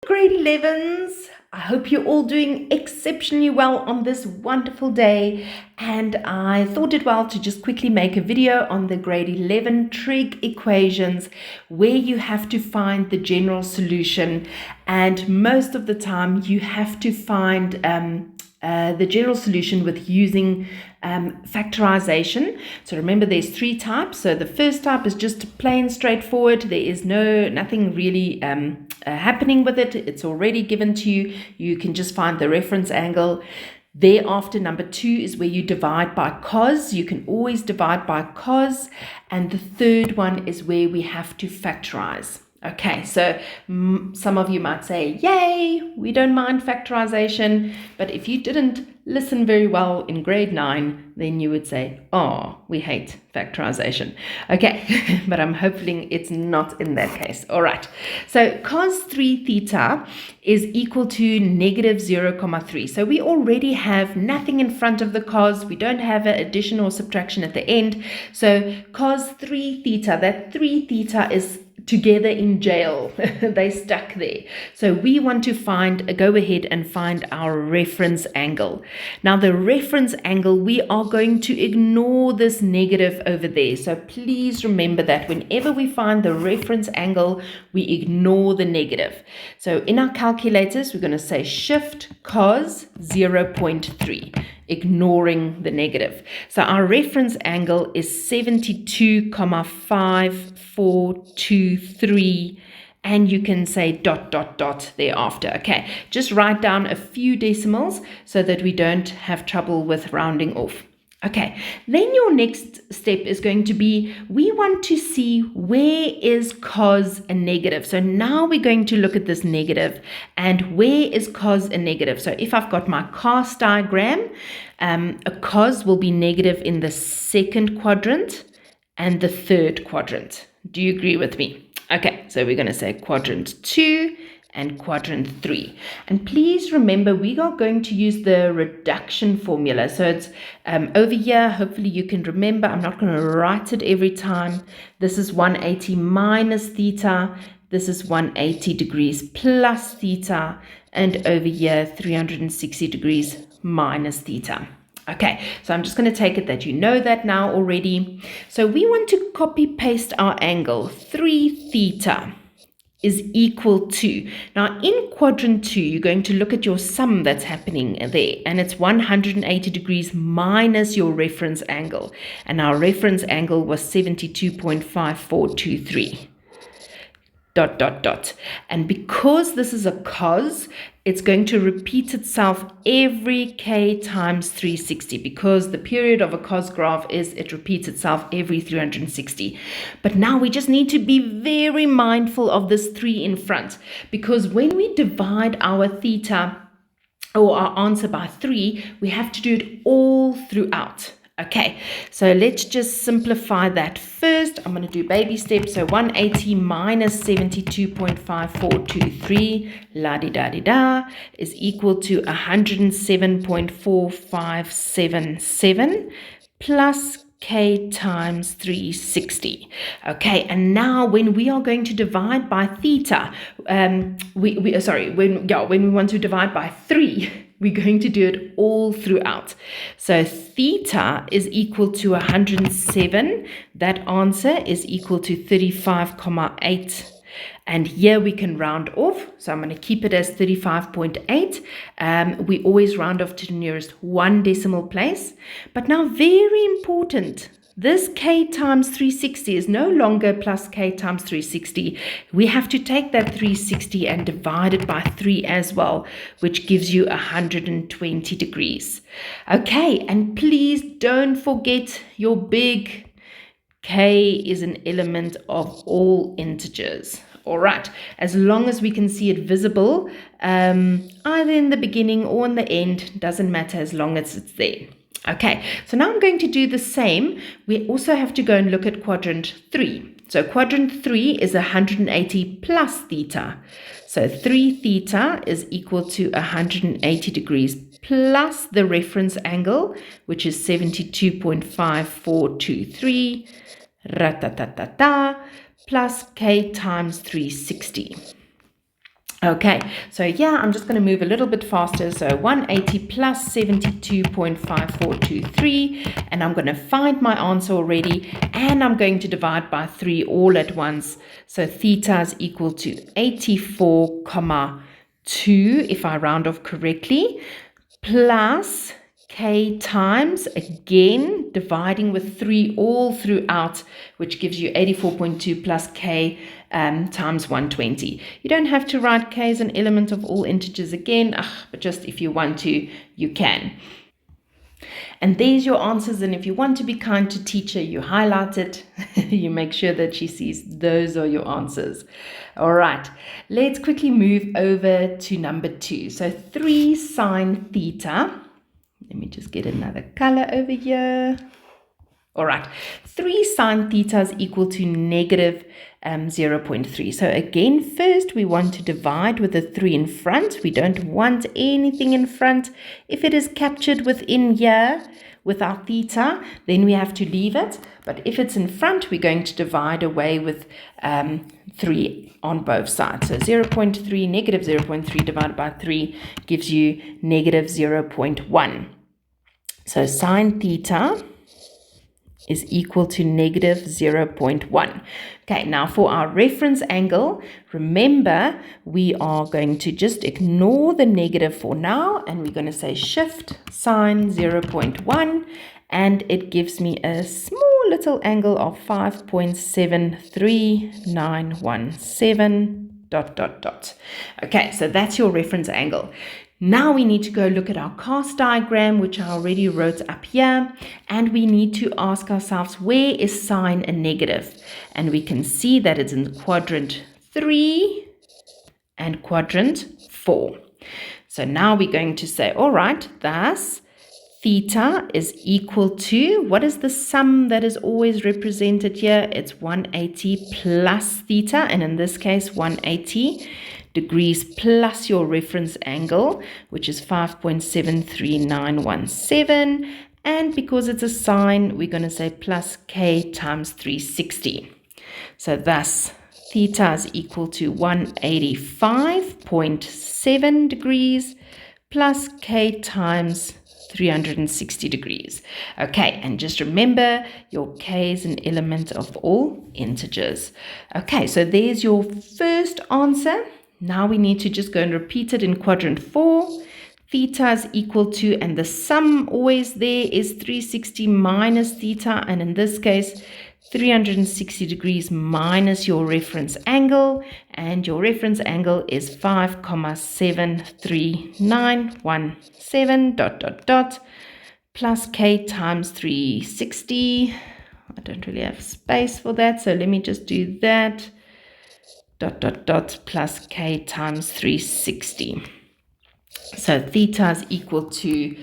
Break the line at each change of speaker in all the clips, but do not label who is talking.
Grade 11s, I hope you're all doing exceptionally well on this wonderful day, and I thought it well to just quickly make a video on the grade 11 trig equations where you have to find the general solution, and most of the time you have to find the general solution with using factorization. So remember, there's three types. So the first type is just plain straightforward. There is nothing really happening with it. It's already given to you. You can just find the reference angle. Thereafter, number 2 is where you divide by cos. You can always divide by cos. And the third one is where we have to factorize. Okay, so some of you might say, yay, we don't mind factorization. But if you didn't listen very well in grade 9, then you would say, oh, we hate factorization. Okay, but I'm hoping it's not in that case. All right, so cos 3 theta is equal to negative 0,3. So we already have nothing in front of the cos. We don't have an addition or subtraction at the end. So cos 3 theta, that 3 theta is together in jail. They stuck there. So we want to go ahead and find our reference angle. Now the reference angle, we are going to ignore this negative over there. So please remember that whenever we find the reference angle, we ignore the negative. So in our calculators, we're going to say shift cos 0.3. ignoring the negative. So our reference angle is 72,5423, and you can say dot, dot, dot thereafter. Okay, just write down a few decimals so that we don't have trouble with rounding off. Okay, then your next step is going to be, we want to see where is cos a negative. So now we're going to look at this negative and where is cos a negative. So if I've got my cast diagram, a cos will be negative in the second quadrant and the third quadrant. Do you agree with me? Okay, so we're going to say quadrant 2 and quadrant 3. And please remember, we are going to use the reduction formula. So it's over here, hopefully you can remember. I'm not going to write it every time. This is 180 minus theta. This is 180 degrees plus theta. And over here, 360 degrees minus theta. Okay, so I'm just going to take it that you know that now already. So we want to copy paste our angle. 3 theta is equal to, now in quadrant 2, you're going to look at your sum that's happening there, and it's 180 degrees minus your reference angle, and our reference angle was 72.5423. Dot, dot, dot. And because this is a cos, it's going to repeat itself every k times 360, because the period of a cos graph is it repeats itself every 360. But now we just need to be very mindful of this 3 in front, because when we divide our theta or our answer by 3, we have to do it all throughout. Okay, so let's just simplify that first. I'm going to do baby steps. So 180 minus 72.5423, la-di-da-di-da, is equal to 107.4577 plus k times 360. Okay, and now when we are going to divide by theta, when we want to divide by 3, we're going to do it all throughout. So theta is equal to 107. That answer is equal to 35,8. And here we can round off. So I'm going to keep it as 35.8. We always round off to the nearest 1 decimal place. But now, very important, this k times 360 is no longer plus k times 360. We have to take that 360 and divide it by 3 as well, which gives you 120 degrees. Okay, and please don't forget your big k is an element of all integers. All right, as long as we can see it visible, either in the beginning or in the end, doesn't matter as long as it's there. Okay, so now I'm going to do the same. We also have to go and look at quadrant 3. So quadrant 3 is 180 plus theta. So 3 theta is equal to 180 degrees plus the reference angle, which is 72.5423, plus k times 360. Okay, so yeah, I'm just going to move a little bit faster. So 180 plus 72.5423, and I'm going to find my answer already, and I'm going to divide by 3 all at once. So theta is equal to 84,2 if I round off correctly, plus k times, again, dividing with 3 all throughout, which gives you 84.2 plus k times 120. You don't have to write k as an element of all integers again, but just if you want to, you can. And there's your answers. And if you want to be kind to teacher, you highlight it. You make sure that she sees those are your answers. All right, let's quickly move over to number 2. So 3 sine theta. Let me just get another color over here. All right, 3 sine theta is equal to negative 0.3. So again, first we want to divide with the 3 in front. We don't want anything in front. If it is captured within here with our theta, then we have to leave it. But if it's in front, we're going to divide away with 3 on both sides. So 0.3, negative 0.3 divided by 3 gives you negative 0.1. So sine theta is equal to negative 0.1. Okay, now for our reference angle, remember we are going to just ignore the negative for now, and we're going to say shift sine 0.1, and it gives me a small little angle of 5.73917 ... Okay, so that's your reference angle. Now we need to go look at our cast diagram, which I already wrote up here, and we need to ask ourselves, where is sine a negative? And we can see that it's in quadrant 3 and quadrant 4. So now we're going to say, all right, thus theta is equal to, what is the sum that is always represented here? It's 180 plus theta, and in this case 180 degrees plus your reference angle, which is 5.73917, and because it's a sine, we're going to say plus k times 360. So thus theta is equal to 185.7 degrees plus k times 360 degrees. Okay, and just remember your k is an element of all integers. Okay, so there's your first answer. Now we need to just go and repeat it in quadrant 4. Theta is equal to, and the sum always there is 360 minus theta, and in this case 360 degrees minus your reference angle, and your reference angle is 5.73917 ... plus k times 360. I don't really have space for that, so let me just do that. ... plus k times 360. So theta is equal to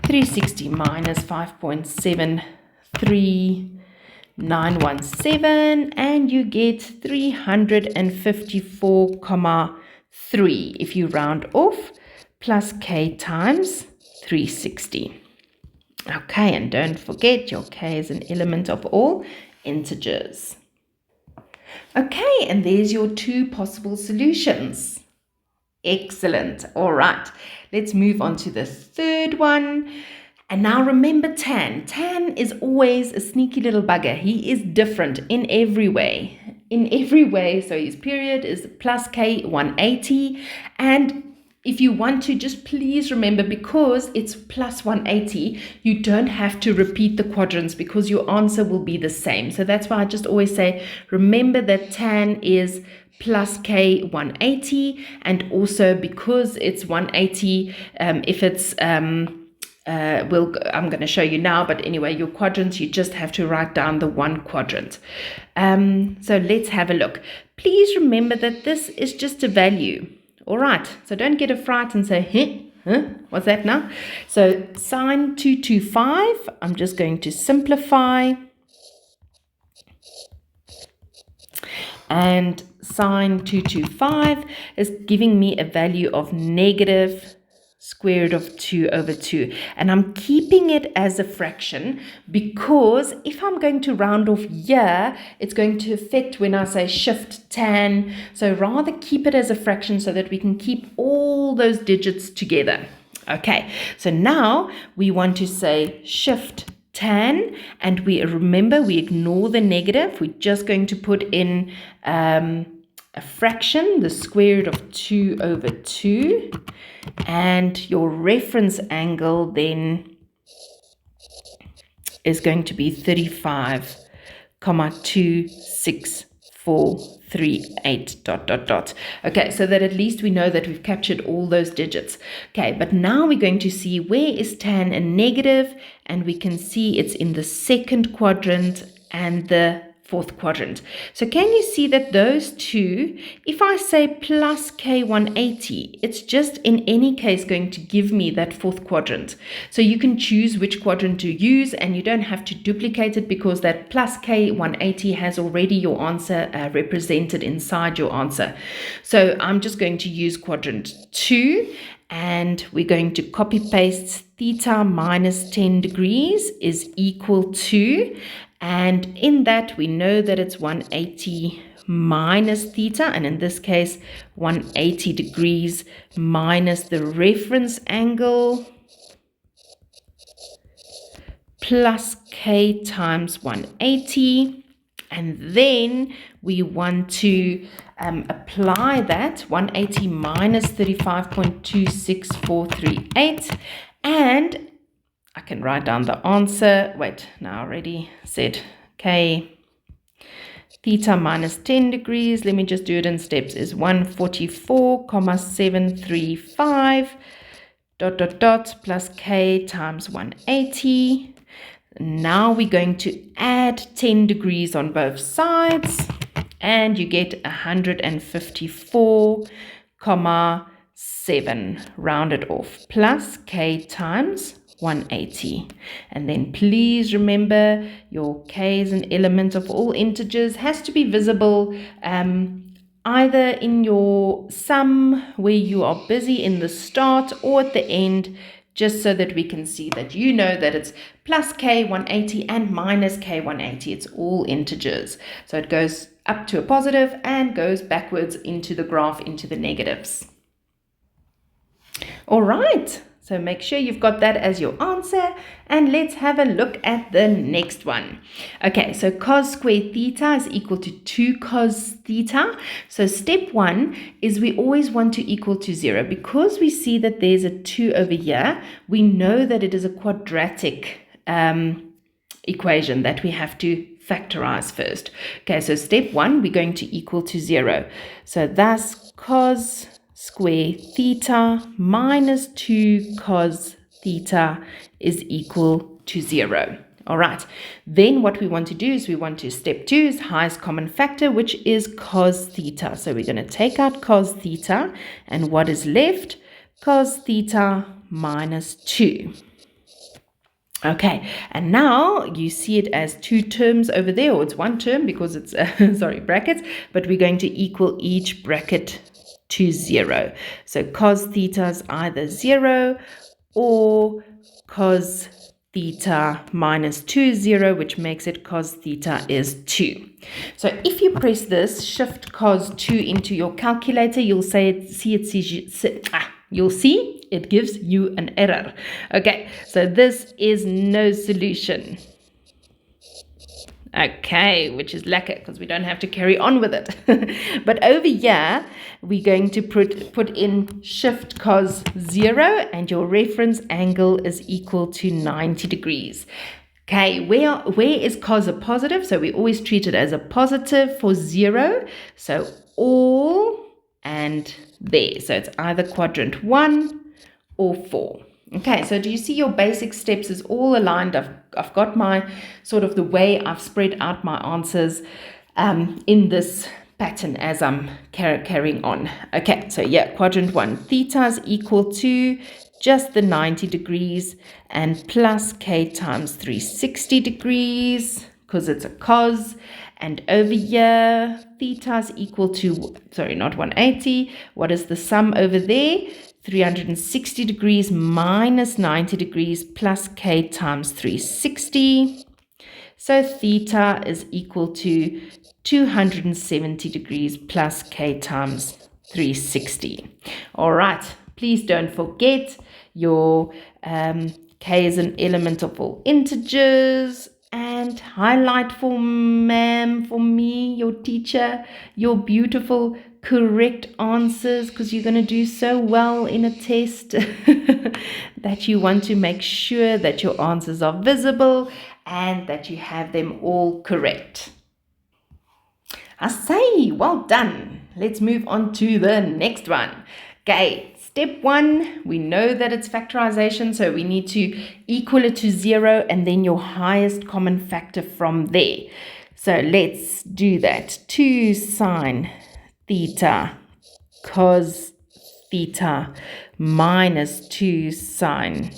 360 minus 5.73917, and you get 354,3 if you round off, plus k times 360. Okay, and don't forget your k is an element of all integers. Okay, and there's your 2 possible solutions. Excellent. All right, let's move on to the third one. And now remember tan. Tan is always a sneaky little bugger. He is different in every way. In every way. So his period is plus k 180. And if you want to, just please remember, because it's plus 180, you don't have to repeat the quadrants because your answer will be the same. So that's why I just always say, remember that tan is plus k 180, and also because it's 180, if it's I'm going to show you now, but anyway, your quadrants, you just have to write down the one quadrant. So let's have a look. Please remember that this is just a value. All right, so don't get a fright and say, what's that now? So sine 225, I'm just going to simplify. And sine 225 is giving me a value of negative square root of 2 over 2. And I'm keeping it as a fraction because if I'm going to round off here, it's going to affect when I say shift tan. So rather keep it as a fraction so that we can keep all those digits together. Okay, so now we want to say shift tan, and we remember we ignore the negative. We're just going to put in a fraction, the square root of 2 over 2, and your reference angle then is going to be 35,26438 dot dot dot. Okay, so that at least we know that we've captured all those digits. Okay, but now we're going to see where is tan a negative, and we can see it's in the second quadrant and the fourth quadrant. So can you see that those two, if I say plus K180, it's just in any case going to give me that fourth quadrant. So you can choose which quadrant to use, and you don't have to duplicate it because that plus K180 has already your answer represented inside your answer. So I'm just going to use quadrant 2, and we're going to copy paste theta minus 10 degrees is equal to, and in that we know that it's 180 minus theta, and in this case 180 degrees minus the reference angle plus k times 180. And then we want to apply that 180 minus 35.26438, and I can write down the answer. Wait, now I already said k theta minus 10 degrees. Let me just do it in steps. Is 144,735 dot dot dot plus k times 180. Now we're going to add 10 degrees on both sides, and you get 154,7 rounded off plus k times 180. And then please remember your k is an element of all integers, has to be visible either in your sum where you are busy in the start or at the end, just so that we can see that you know that it's plus k180 and minus k180. It's all integers. So it goes up to a positive and goes backwards into the graph, into the negatives. All right. So make sure you've got that as your answer, and let's have a look at the next one. Okay, so cos squared theta is equal to 2 cos theta. So step 1 is we always want to equal to 0. Because we see that there's a 2 over here, we know that it is a quadratic equation that we have to factorize first. Okay, so step 1, we're going to equal to 0. So thus cos square theta minus 2 cos theta is equal to 0. All right, then what we want to do is we want to step 2 is highest common factor, which is cos theta. So we're going to take out cos theta, and what is left? Cos theta minus 2. Okay, and now you see it as 2 terms over there, or it's 1 term because it's, brackets, but we're going to equal each bracket to 0. So cos theta is either 0 or cos theta minus 2 is 0, which makes it cos theta is 2. So if you press this shift cos 2 into your calculator, you'll you'll see it gives you an error. Okay, so this is no solution. Okay, which is lekker because we don't have to carry on with it. But over here, we're going to put in shift cos 0, and your reference angle is equal to 90 degrees. Okay, where is cos a positive? So we always treat it as a positive for 0. So all and there. So it's either quadrant 1 or 4. Okay, so do you see your basic steps is all aligned? I've got my sort of the way I've spread out my answers in this pattern as I'm carrying on. Okay, so yeah, quadrant 1, theta is equal to just the 90 degrees and plus k times 360 degrees because it's a cos. And over here, theta is equal to, sorry, not 180. What is the sum over there? 360 degrees minus 90 degrees plus k times 360. So theta is equal to 270 degrees plus k times 360. All right, please don't forget your k is an element of all integers, and highlight for me, your teacher, your beautiful correct answers, because you're going to do so well in a test that you want to make sure that your answers are visible and that you have them all correct. I say, well done. Let's move on to the next one. Okay, step 1, we know that it's factorization, so we need to equal it to 0 and then your highest common factor from there. So let's do that. 2 sine theta cos theta minus 2 sine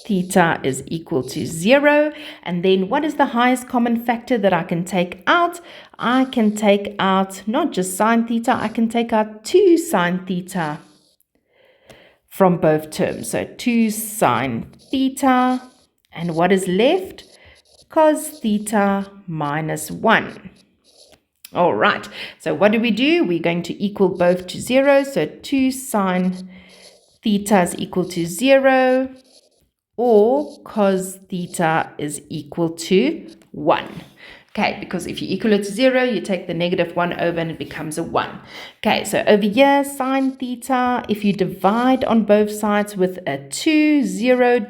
theta is equal to 0. And then what is the highest common factor that I can take out? I can take out not just sine theta, I can take out 2 sine theta from both terms. So 2 sine theta, and what is left? Cos theta minus 1. All right, so what do? We're going to equal both to 0. So 2 sine theta is equal to 0, or cos theta is equal to 1. Okay, because if you equal it to 0, you take the negative 1 over and it becomes a 1. Okay, so over here, sine theta, if you divide on both sides with a 2, 0,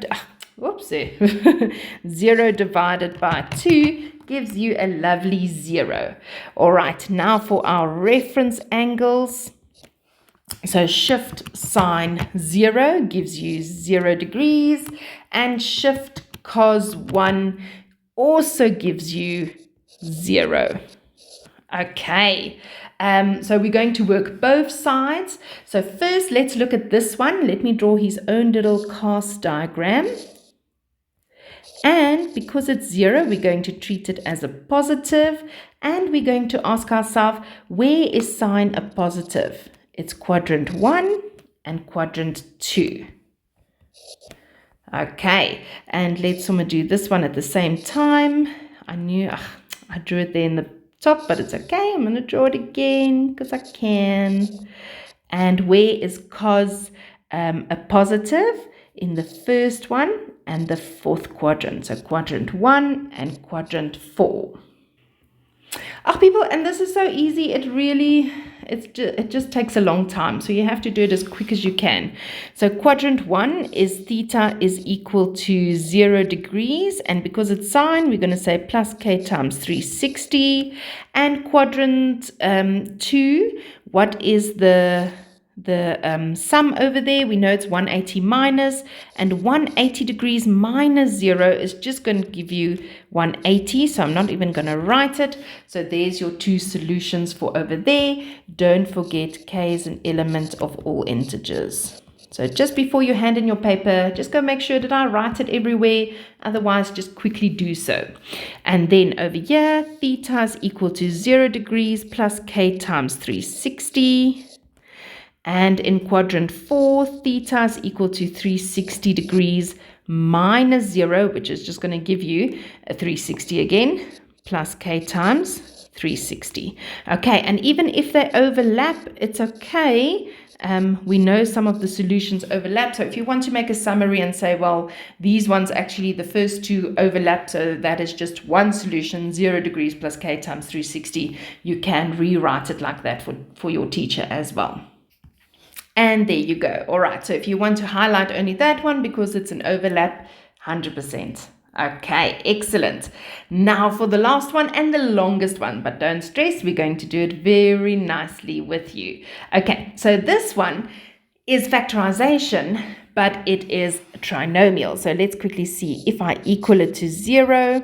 whoopsie, 0 divided by 2 gives you a lovely 0. All right, now for our reference angles. So shift sine 0 gives you 0 degrees, and shift cos 1 also gives you 0. Okay, so we're going to work both sides. So first, let's look at this one. Let me draw his own little cast diagram. And because it's 0, we're going to treat it as a positive, and we're going to ask ourselves, where is sine a positive? It's quadrant 1 and quadrant 2. Okay, and let's do this one at the same time. I drew it there in the top, but it's okay. I'm going to draw it again because I can. And where is cos a positive? In the first one and the fourth quadrant. So quadrant 1 and quadrant 4. Oh, people, and this is so easy. It just takes a long time. So you have to do it as quick as you can. So quadrant 1 is theta is equal to 0 degrees. And because it's sine, we're going to say plus k times 360. And quadrant 2, what is the sum over there? We know it's 180 minus, and 180 degrees minus 0 is just going to give you 180, so I'm not even going to write it. So there's your two solutions for over there. Don't forget k is an element of all integers. So just before you hand in your paper, just go make sure that I write it everywhere. Otherwise, just quickly do so. And then over here, theta is equal to 0 degrees plus k times 360. And in quadrant 4, theta is equal to 360 degrees minus 0, which is just going to give you a 360 again, plus k times 360. Okay, and even if they overlap, it's okay. We know some of the solutions overlap. So if you want to make a summary and say, well, these ones actually, the first two overlap, so that is just one solution, 0 degrees plus k times 360, you can rewrite it like that for your teacher as well. And there you go. All right, so if you want to highlight only that one because it's an overlap, 100%. Okay, excellent. Now for the last one and the longest one, but don't stress, we're going to do it very nicely with you. Okay, so this one is factorization, but it is trinomial. So let's quickly see. If I equal it to 0,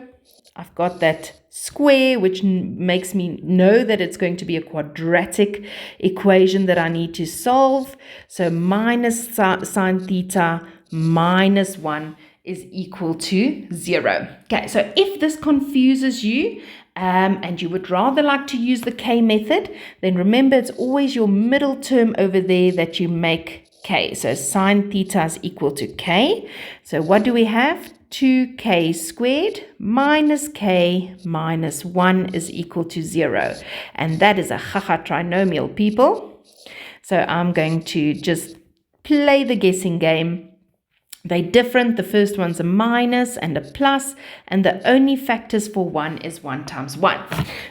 I've got that square, which makes me know that it's going to be a quadratic equation that I need to solve. So minus sine theta minus 1 is equal to 0. Okay, so if this confuses you, and you would rather like to use the k method, then remember it's always your middle term over there that you make k. So sine theta is equal to k. So what do we have? 2k squared minus k minus 1 is equal to 0. And that is a trinomial, people. So I'm going to just play the guessing game. They're different. The first one's a minus and a plus, and the only factors for 1 is 1 times 1.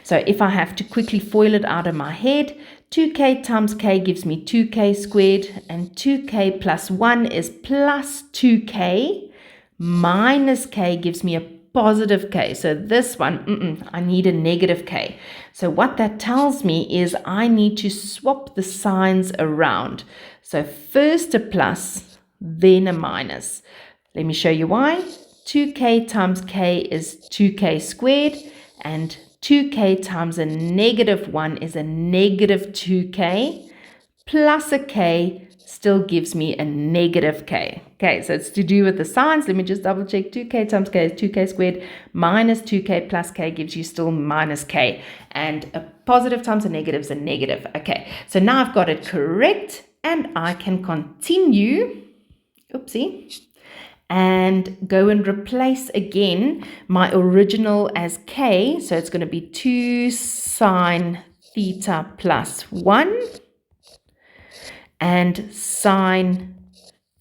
So if I have to quickly FOIL it out of my head, 2k times k gives me 2k squared, and 2k plus 1 is plus 2k, minus k gives me a positive k. So this one, I need a negative k. So what that tells me is I need to swap the signs around. So first a plus, then a minus. Let me show you why. 2k times k is 2k squared, and 2k times a negative 1 is a negative 2k, plus a k still gives me a negative k. Okay, so it's to do with the signs. Let me just double check. 2k times k is 2k squared, minus 2k plus k gives you still minus k. And a positive times a negative is a negative. Okay, so now I've got it correct, and I can continue. Oopsie. And go and replace again my original as k. So it's going to be 2 sine theta plus 1 and sine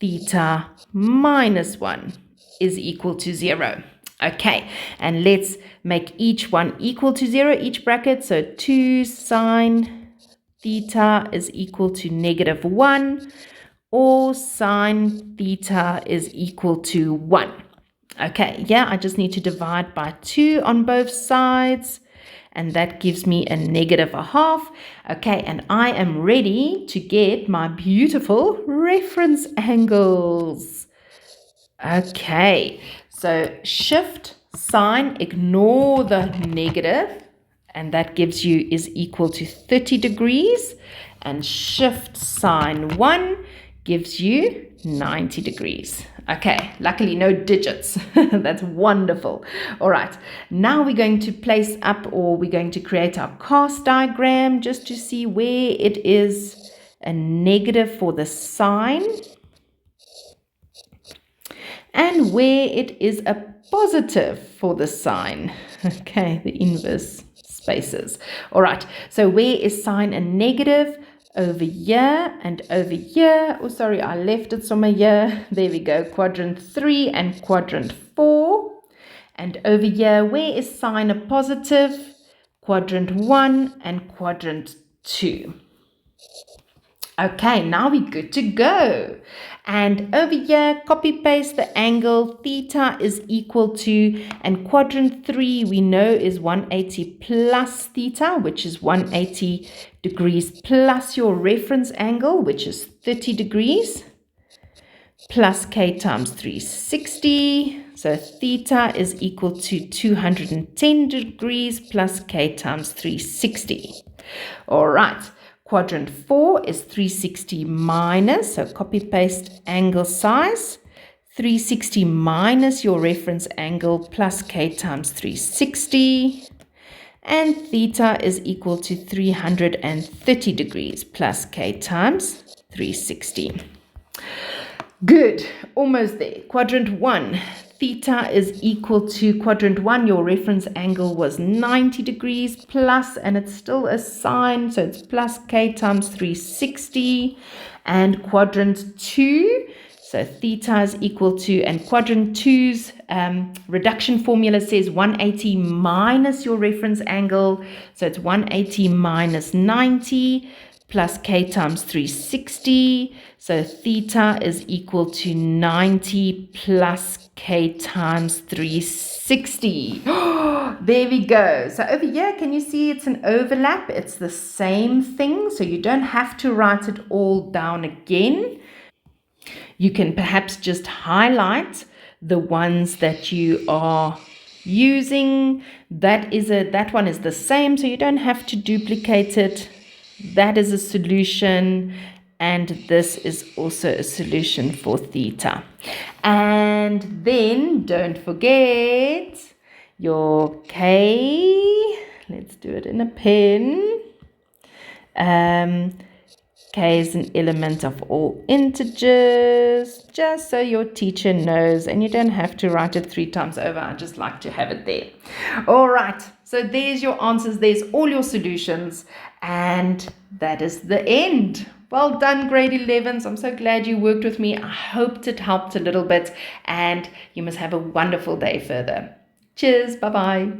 theta minus 1 is equal to 0. Okay, and let's make each one equal to 0, each bracket. So 2 sine theta is equal to negative 1, or sine theta is equal to 1. Okay, yeah, I just need to divide by 2 on both sides, and that gives me a negative a half. Okay, and I am ready to get my beautiful reference angles. Okay, so shift sine, ignore the negative, and that gives you is equal to 30 degrees, and shift sine 1 gives you 90 degrees. Okay, luckily no digits. That's wonderful. All right, now we're going to place up, or we're going to create our cast diagram just to see where it is a negative for the sine and where it is a positive for the sine. Okay, the inverse spaces. All right, so where is sine a negative? Over here and over here. Oh, sorry, I left it somewhere here. There we go. Quadrant 3 and quadrant 4. And over here, where is sine a positive? Quadrant 1 and quadrant 2. Okay, now we're good to go. And over here, copy paste the angle theta is equal to, and quadrant 3 we know is 180 plus theta, which is 180 degrees plus your reference angle, which is 30 degrees, plus k times 360. So theta is equal to 210 degrees plus k times 360. All right. Quadrant 4 is 360 minus, so copy paste angle size, 360 minus your reference angle plus k times 360, and theta is equal to 330 degrees plus k times 360. Good, almost there. Quadrant 1, theta is equal to quadrant 1. Your reference angle was 90 degrees plus, and it's still a sine, so it's plus k times 360. And quadrant 2, so theta is equal to, and quadrant 2's reduction formula says 180 minus your reference angle, so it's 180 minus 90 plus k times 360. So theta is equal to 90 plus k times 360. There we go. So over here, can you see it's an overlap? It's the same thing, so you don't have to write it all down again. You can perhaps just highlight the ones that you are using. That one is the same, so you don't have to duplicate it. That is a solution, and this is also a solution for theta. And then don't forget, Your K, let's do it in a pen. K is an element of all integers, just so your teacher knows, and you don't have to write it 3 times over. I just like to have it there. All right, so there's your answers, there's all your solutions, and that is the end. Well done, grade 11s. I'm so glad you worked with me. I hoped it helped a little bit, and you must have a wonderful day further. Cheers, bye-bye.